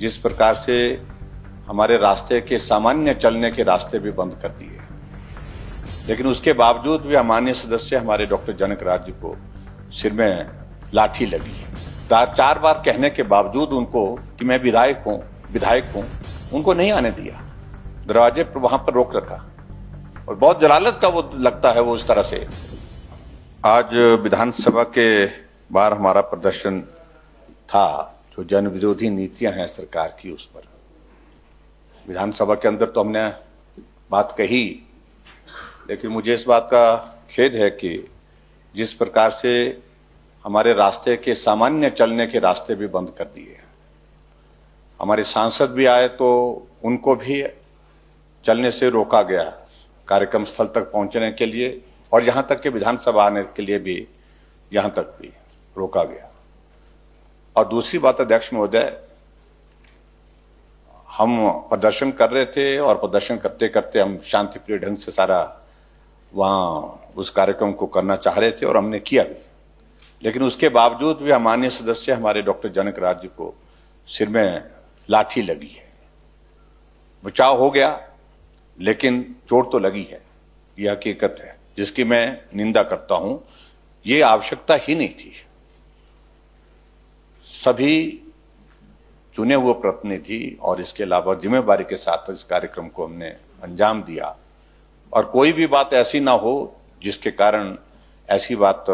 जिस प्रकार से हमारे रास्ते के सामान्य चलने के रास्ते भी बंद कर दिए, लेकिन उसके बावजूद भी माननीय सदस्य हमारे डॉक्टर जनक राज जी को सिर में लाठी लगी है। 4 बार कहने के बावजूद उनको कि मैं विधायक हूं, उनको नहीं आने दिया, दरवाजे पर वहां पर रोक रखा। और बहुत जलालत का वो लगता है वो इस तरह से। आज विधानसभा के बाहर हमारा प्रदर्शन था, जो जन विरोधी नीतियां हैं सरकार की, उस पर। विधानसभा के अंदर तो हमने बात कही, लेकिन मुझे इस बात का खेद है कि जिस प्रकार से हमारे रास्ते के सामान्य चलने के रास्ते भी बंद कर दिए। हमारे सांसद भी आए तो उनको भी चलने से रोका गया, कार्यक्रम स्थल तक पहुंचने के लिए, और यहां तक कि विधानसभा आने के लिए भी यहां तक भी रोका गया। और दूसरी बात, अध्यक्ष महोदय, हम प्रदर्शन कर रहे थे और प्रदर्शन करते करते हम शांतिप्रिय ढंग से सारा वहां उस कार्यक्रम को करना चाह रहे थे और हमने किया भी, लेकिन उसके बावजूद भी माननीय सदस्य हमारे डॉक्टर जनक राज जी को सिर में लाठी लगी है। बचाव हो गया, लेकिन चोट तो लगी है, यह हकीकत है, जिसकी मैं निंदा करता हूं। ये आवश्यकता ही नहीं थी। सभी चुने हुए प्रतिनिधि और इसके अलावा जिम्मेदारी के साथ इस कार्यक्रम को हमने अंजाम दिया, और कोई भी बात ऐसी ना हो जिसके कारण ऐसी बात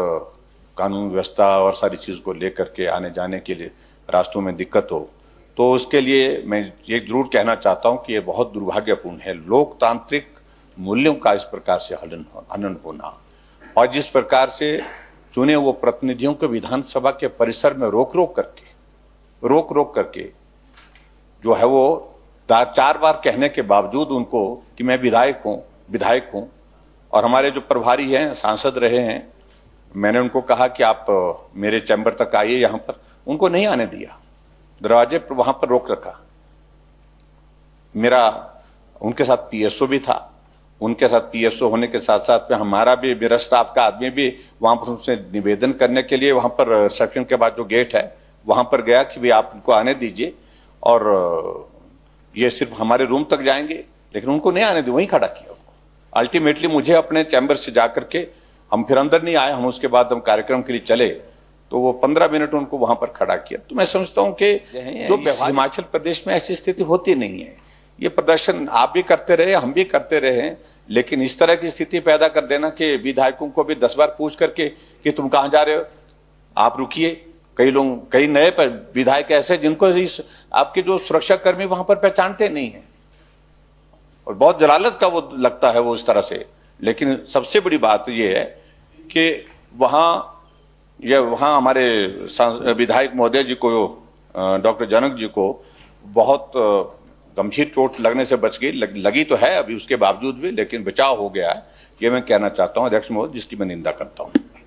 कानून व्यवस्था और सारी चीज को लेकर के आने जाने के लिए रास्तों में दिक्कत हो। तो उसके लिए मैं ये जरूर कहना चाहता हूं कि ये बहुत दुर्भाग्यपूर्ण है, लोकतांत्रिक मूल्यों का इस प्रकार से हनन होना, और जिस प्रकार से चुने हुए प्रतिनिधियों को विधानसभा के परिसर में रोक रोक करके जो है वो 4 बार कहने के बावजूद उनको कि मैं विधायक हूं, और हमारे जो प्रभारी हैं, सांसद रहे हैं, मैंने उनको कहा कि आप मेरे चैम्बर तक आइए, यहां पर उनको नहीं आने दिया, दरवाजे पर वहां पर रोक रखा। मेरा उनके साथ पीएसओ भी था, उनके साथ पीएसओ होने के साथ साथ में हमारा भी, मेरा स्टाफ का आदमी भी वहां पर उनसे निवेदन करने के लिए वहां पर रिसेप्शन के बाद जो गेट है वहां पर गया कि भाई आप उनको आने दीजिए, और ये सिर्फ हमारे रूम तक जाएंगे, लेकिन उनको नहीं आने दिया, वहीं खड़ा किया उनको। अल्टीमेटली मुझे अपने चैम्बर से जाकर के, हम फिर अंदर नहीं आए, हम उसके बाद हम कार्यक्रम के लिए चले, तो वो 15 मिनट उनको वहां पर खड़ा किया। तो मैं समझता हूं कि जो हिमाचल प्रदेश में ऐसी स्थिति होती नहीं है। ये प्रदर्शन आप भी करते रहे, हम भी करते रहे, लेकिन इस तरह की स्थिति पैदा कर देना कि विधायकों को भी 10 बार पूछ करके कि तुम कहां जा रहे हो, आप रुकिए। कई नए विधायक ऐसे जिनको आपके जो सुरक्षा कर्मी वहां पर पहचानते नहीं है, और बहुत जलालत का वो लगता है वो इस तरह से। लेकिन सबसे बड़ी बात ये है कि वहां हमारे विधायक महोदय जी को, डॉक्टर जनक जी को बहुत गंभीर चोट लगने से बच गई, लगी तो है अभी उसके बावजूद भी, लेकिन बचाव हो गया है, ये मैं कहना चाहता हूं अध्यक्ष महोदय, जिसकी मैं निंदा करता हूं।